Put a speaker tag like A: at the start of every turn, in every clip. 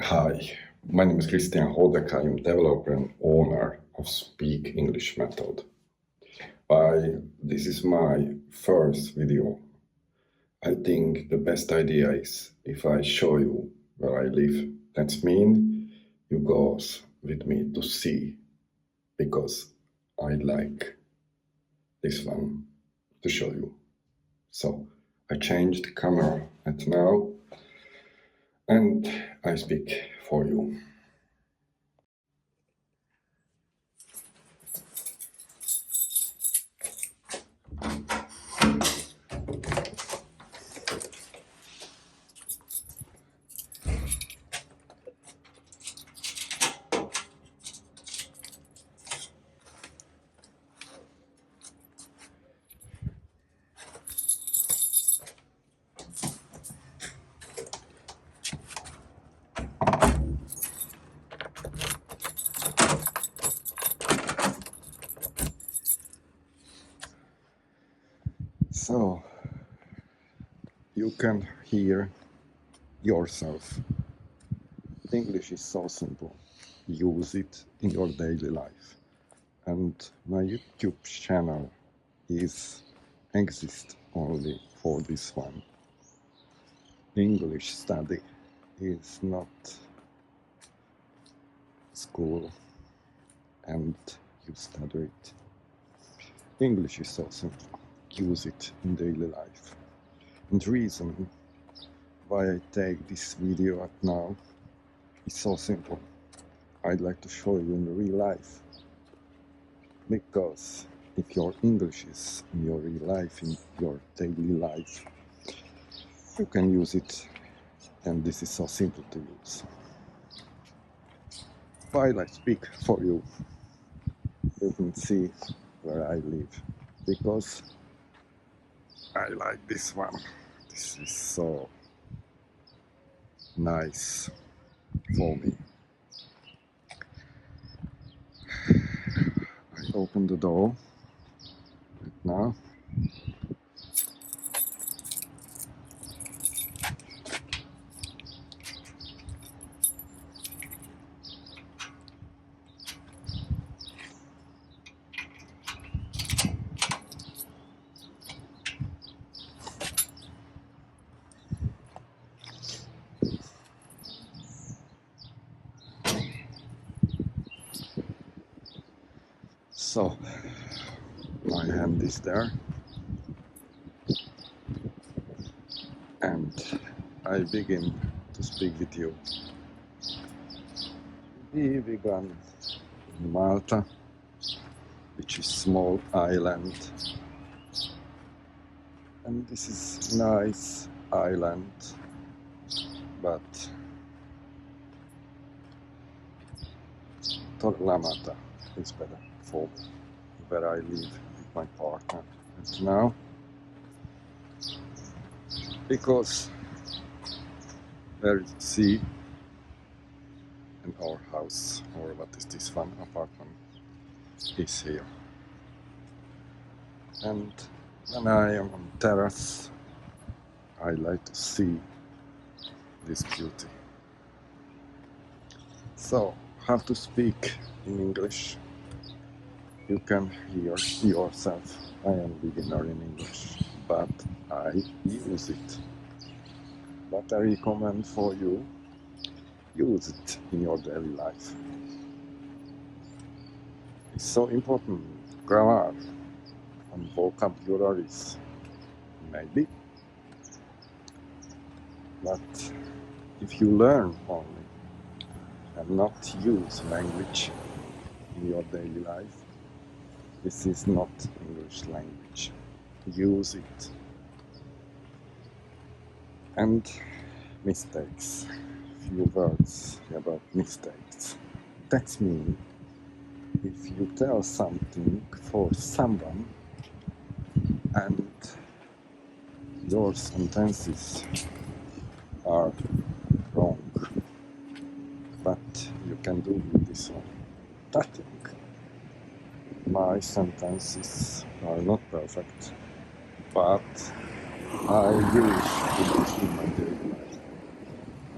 A: Hi, my name is Cristian Hodek. I am developer and owner of Speak English Method. This is my first video. I think the best idea is if I show you where I live. That's mean you goes with me to see because I like this one to show you. So I changed the camera at now and I speak for you. So you can hear yourself. English is so simple. Use it in your daily life. And my YouTube channel exists only for this one. English study is not school and you study it. English is so simple. Use it in daily life. And the reason why I take this video at now is so simple. I'd like to show you in real life. Because if your English is in your real life, in your daily life, you can use it, and this is so simple to use. While I speak for you, you can see where I live, because I like this one. This is so nice for me. I open the door right now. So, my hand is there, and I begin to speak with you. We began in Malta, which is small island, and this is nice island, but Torlamata is better for where I live with my partner. And now, because there is sea and our house, or what is this one, apartment, is here. And when I am on terrace, I like to see this beauty. So, how to speak in English? You can hear yourself. I am beginner in English, but I use it. What I recommend for you, use it in your daily life. It's so important. Grammar and vocabularies, maybe. But if you learn only and not use language in your daily life, this is not English language. Use it. And mistakes. Few words about mistakes. That means if you tell something for someone and your sentences are wrong, but you can do with this one nothing. My sentences are not perfect, but I use English in my daily life,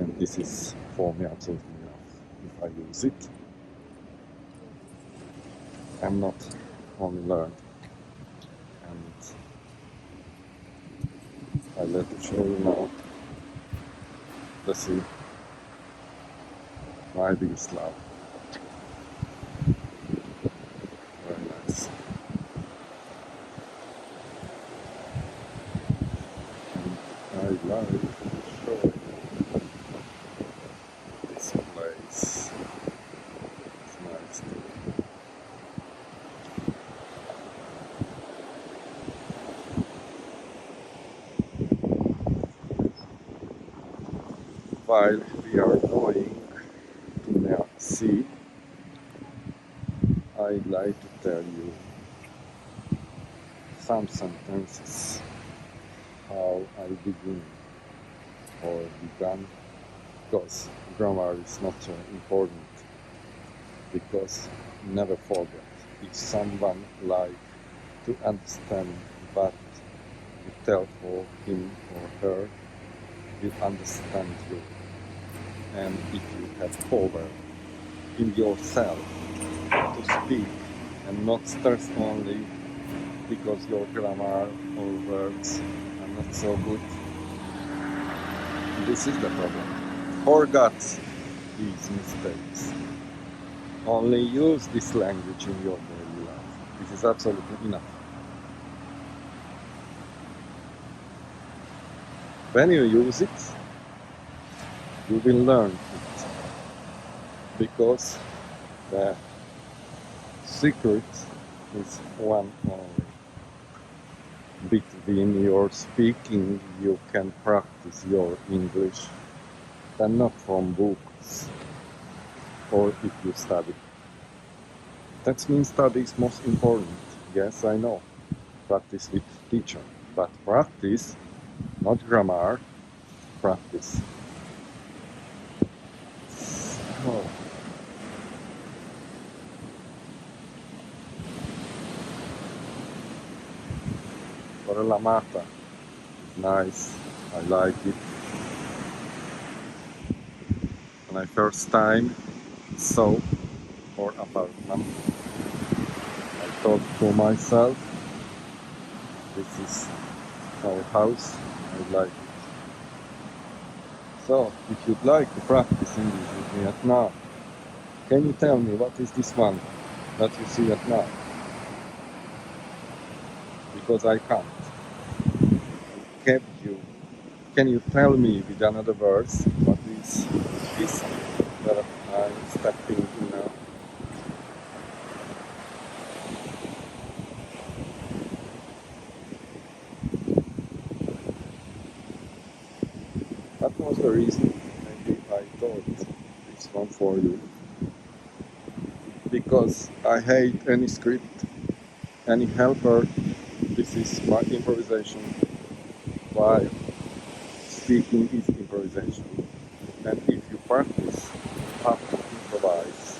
A: and this is for me absolutely enough if I use it. I'm not only learn, and I let it show you now. Let's see. My biggest love. Very nice. And I like to show you this place. It's nice too. While we are going to the sea, I'd like to tell you some sentences how I begin or began, because grammar is not so important, because never forget, if someone like to understand what you tell for him or her, will understand you. And if you have power in yourself to speak and not stress only because your grammar or words are not so good, this is the problem. Forget these mistakes. Only use this language in your daily life. This is absolutely enough. When you use it, you will learn it, because the secret is one only. Between your speaking, you can practice your English, and not from books or if you study. That means study is most important. Yes, I know. Practice with teacher, but practice, not grammar, practice. Oh. Forella Mata, nice, I like it. When I first time saw our apartment, I thought to myself, this is our house, I like it. So, if you'd like to practice English with me at now, can you tell me what is this one that you see at now? Because I can't. Can you tell me with another verse what is this that I'm stepping in now? That was the reason maybe I thought this one for you. Because I hate any script, any helper. This is my improvisation. While speaking is improvisation. And if you practice how to improvise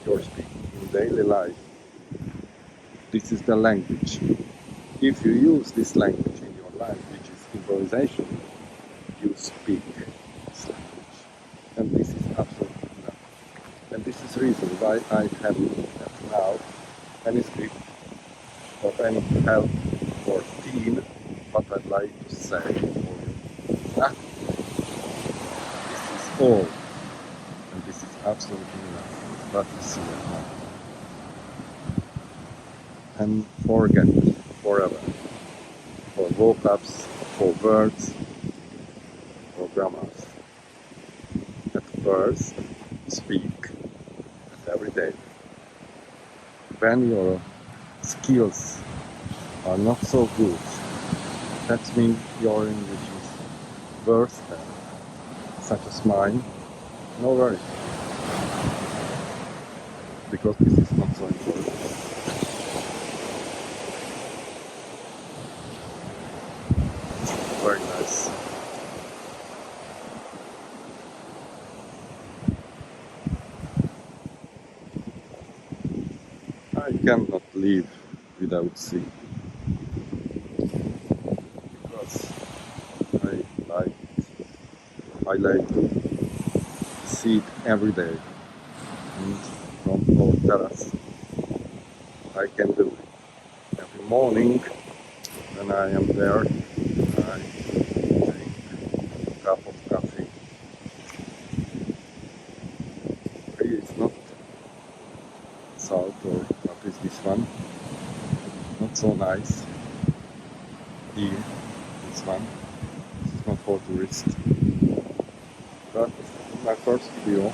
A: your speaking in daily life, this is the language. If you use this language in your life, which is improvisation, you speak this language. And this is absolutely enough. And this is the reason why I have now any script or any help or team, what I'd like to say for you. This is all. And this is absolutely enough. What you see now. And forget forever. For vocabs, for words, for grammars. At first, speak every day. When your skills are not so good, that means your English is worse than such as mine. No worries, because this is not so important. Very nice. I cannot live without sea, because I like to see it every day, and from our terrace I can do it every morning. When I am there, I drink a cup of coffee. It's not salt, or what is this one? Not so nice. Here, this one. This is not for tourists. But in my first video,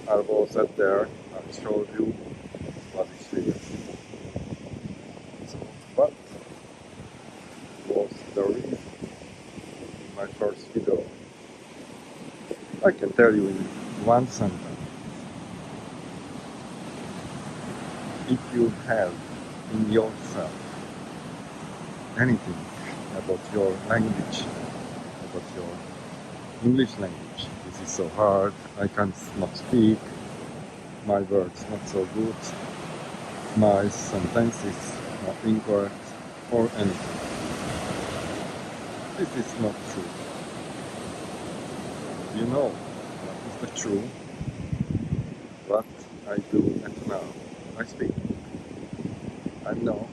A: I was at there, I showed you what is here. So, what was the reason in my first video? I can tell you in one sentence. If you have in yourself anything about your language, about your English language, this is so hard, I can't not speak, my words not so good, my sentences not incorrect, or anything. This is not true. You know what is the true? What I do at now. I speak. I know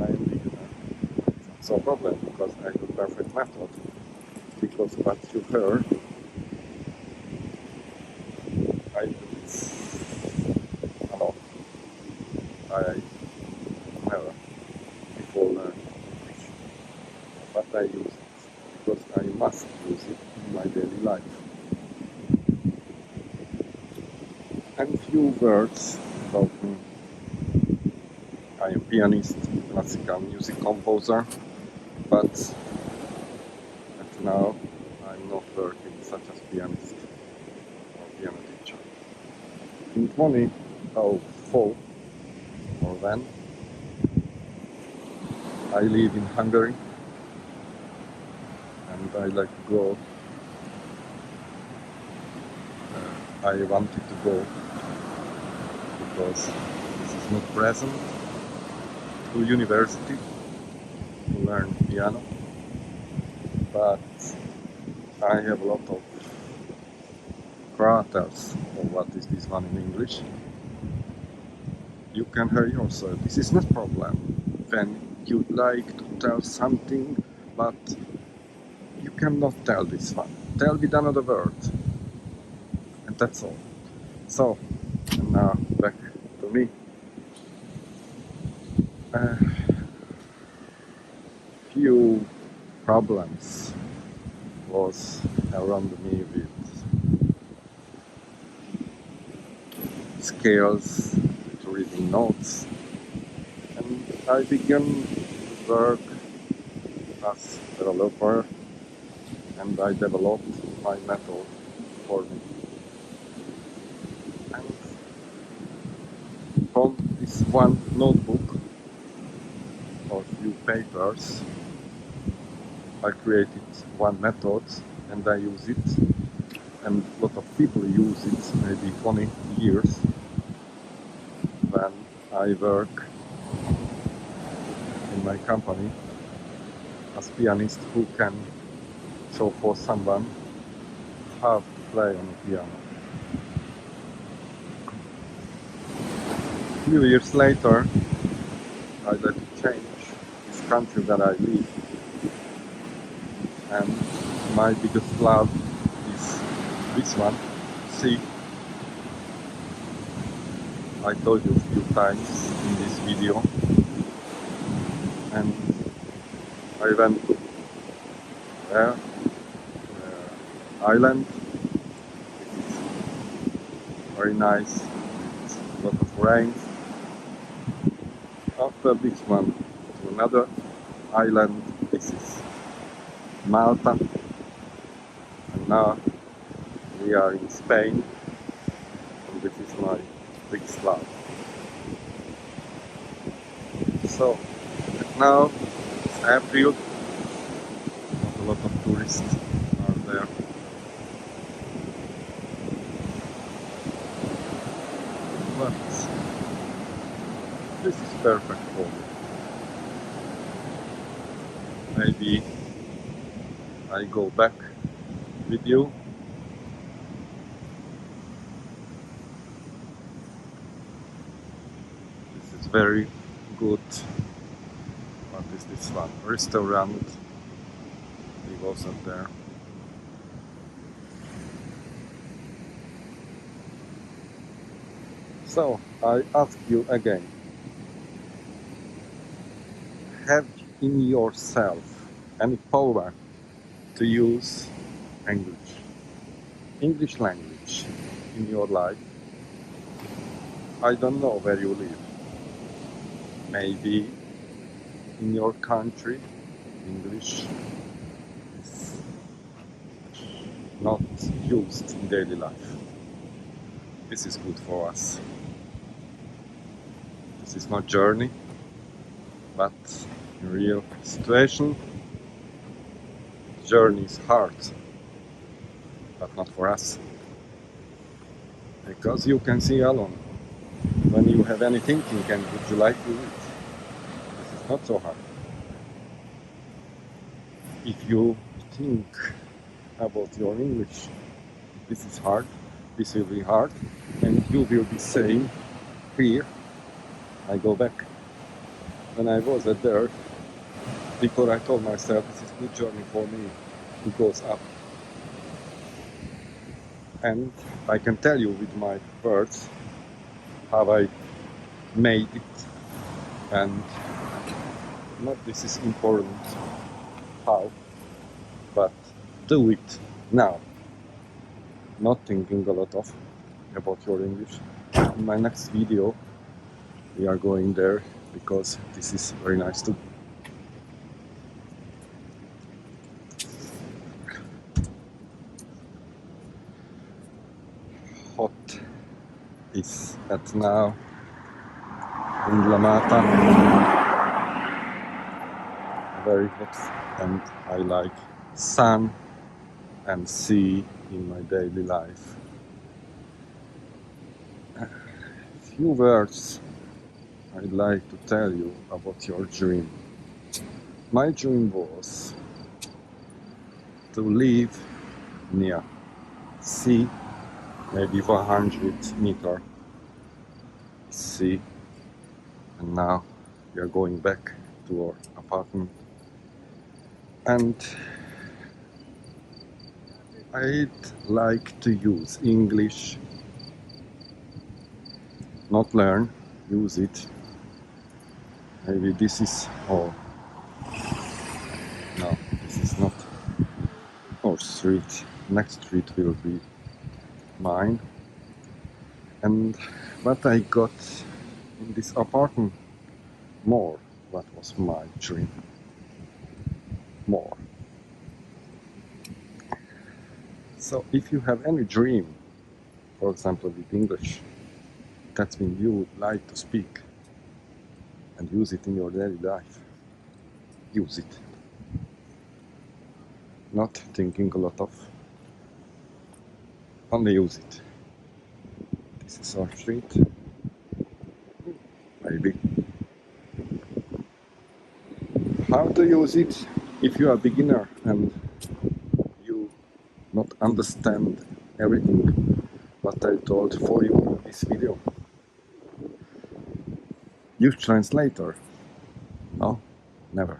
A: I am beginner. It's not so problem because I do perfect method. Because what you heard, I do it a lot. I never before learn English. But I use it because I must use it in my daily life. And few words about me. I am pianist, classical music composer, but at now I'm not working such as pianist or piano teacher. In 2004 or then, I live in Hungary and I like to go. I wanted to go because this is not present to university to learn piano, but I have a lot of characters, or what is this one in English? You can hear yourself. This is not problem when you like to tell something, but you cannot tell this one. Tell with another word, and that's all. So, and now back to me. Few problems was around me with scales, with reading notes, and I began to work as a developer, and I developed my method for me. And from this one notebook or few papers, I created one method and I use it, and a lot of people use it, maybe 20 years, when I work in my company as pianist who can show for someone how to play on a piano. A few years later, I had to change this country that I live, and my biggest love is this one. See, I told you a few times in this video, and I went to there, island. It's very nice, it's a lot of rain. After this one, to another island. This is Malta, and now we are in Spain, and this is my biggest love. So now it's April, not a lot of tourists are there. But this is perfect for me. Maybe I go back
B: with you. This is very good. What is this one? Restaurant. We wasn't there. So I ask you again, have in yourself any power to use English language in your life? I don't know where you live. Maybe in your country, English is not used in daily life. This is good for us. This is not journey, but in real situation, journey is hard, but not for us. Because you can see alone. When you have any thinking and would you like to read, this is not so hard. If you think about your English, this is hard, this will be hard, and you will be saying, here, I go back. When I was at there, before I told myself, this is a good journey for me, it goes up. And I can tell you with my words how I made it, and not this is important how, but do it now. Not thinking a lot of about your English. In my next video we are going there because this is very nice too. Hot is at now in La Mata, very hot, and I like sun and sea in my daily life. Few words I'd like to tell you about your dream. My dream was to live near sea, maybe 100-meter sea, and now we are going back to our apartment, and I'd like to use English, not learn, use it. Maybe this is all. No, this is not our street. Next street will be mine. And what I got in this apartment, more what was my dream. More. So if you have any dream, for example with English, that means you would like to speak and use it in your daily life. Use it. Not thinking a lot of. Only use it. This is our street. Maybe. How to use it? If you are a beginner and you not understand everything what I told for you in this video, use translator. No, never.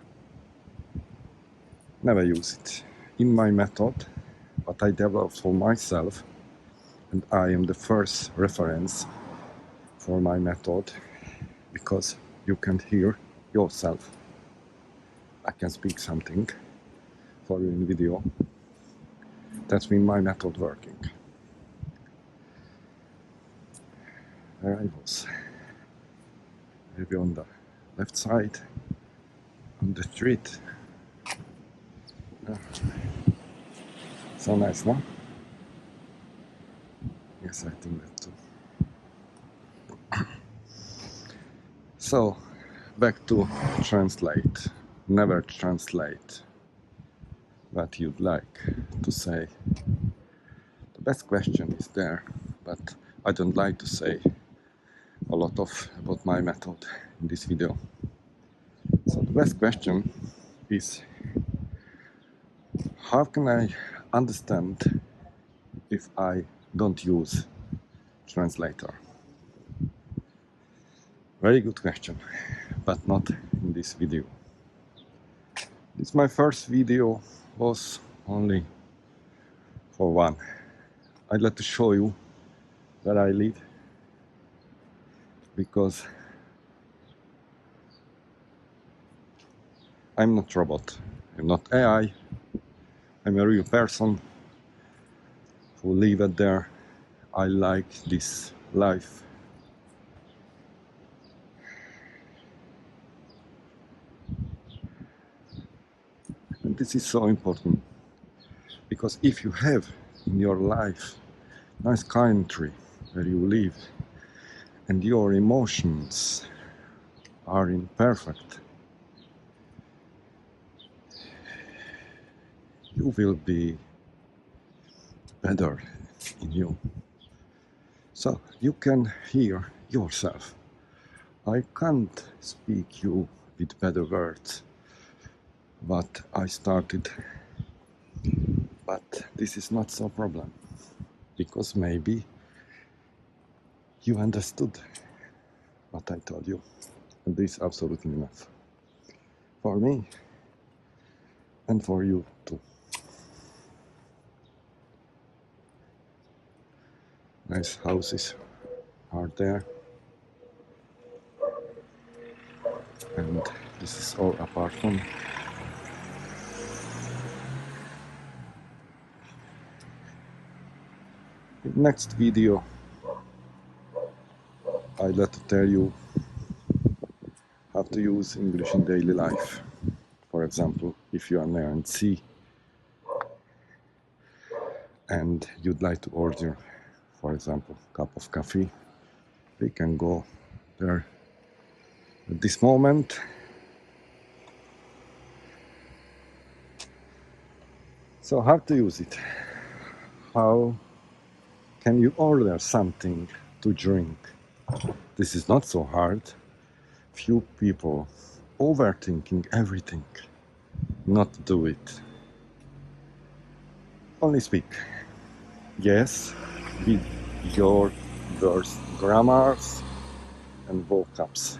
B: Never use it. In my method, what I developed for myself, and I am the first reference for my method, because you can hear yourself. I can speak something for you in video. That's been my method working. There I was. Maybe on the left side, on the street. So nice, no? Yes, I think that too. So, back to translate. Never translate what you'd like to say. The best question is there, but I don't like to say a lot about my method in this video. So the best question is, how can I understand if I don't use translator? Very good question, but not in this video. This my first video was only for one. I'd like to show you where I live, because I'm not robot, I'm not AI, I'm a real person who live there. I like this life. And this is so important, because if you have in your life nice country where you live and your emotions are imperfect, you will be better in you. So you can hear yourself. I can't speak you with better words, but I started. But this is not so problem, because maybe you understood what I told you, and this is absolutely enough for me and for you too. Nice houses are there, and this is all apartment. In next video I'd like to tell you how to use English in daily life. For example, if you are near and sea and you'd like to order, for example, a cup of coffee, we can go there at this moment. So how to use it? How can you order something to drink? This is not so hard. Few people overthinking everything. Not do it. Only speak. Yes, with your worst grammars and vocabs.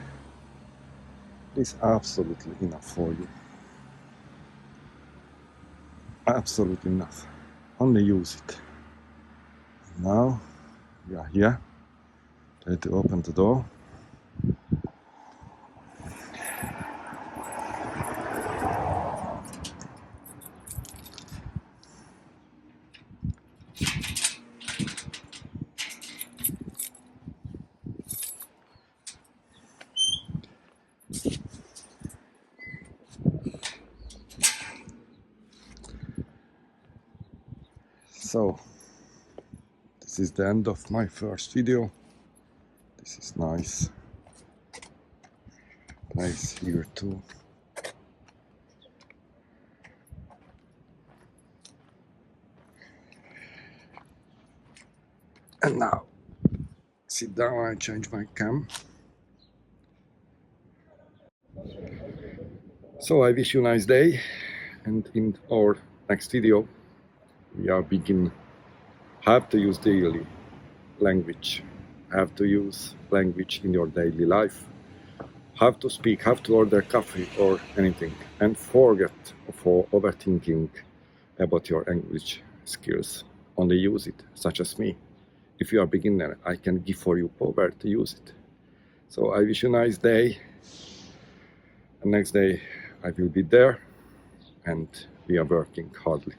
B: It's absolutely enough for you. Absolutely enough. Only use it. Now we are here. Try to open the door. So this is the end of my first video. This is nice place here too. And now sit down and change my cam. So I wish you a nice day, and in our next video we are begin how to use daily language, how to use language in your daily life, how to speak, how to order coffee or anything, and forget for overthinking about your English skills. Only use it, such as me. If you are a beginner, I can give for you power to use it. So I wish you a nice day. And next day I will be there, and we are working hardly.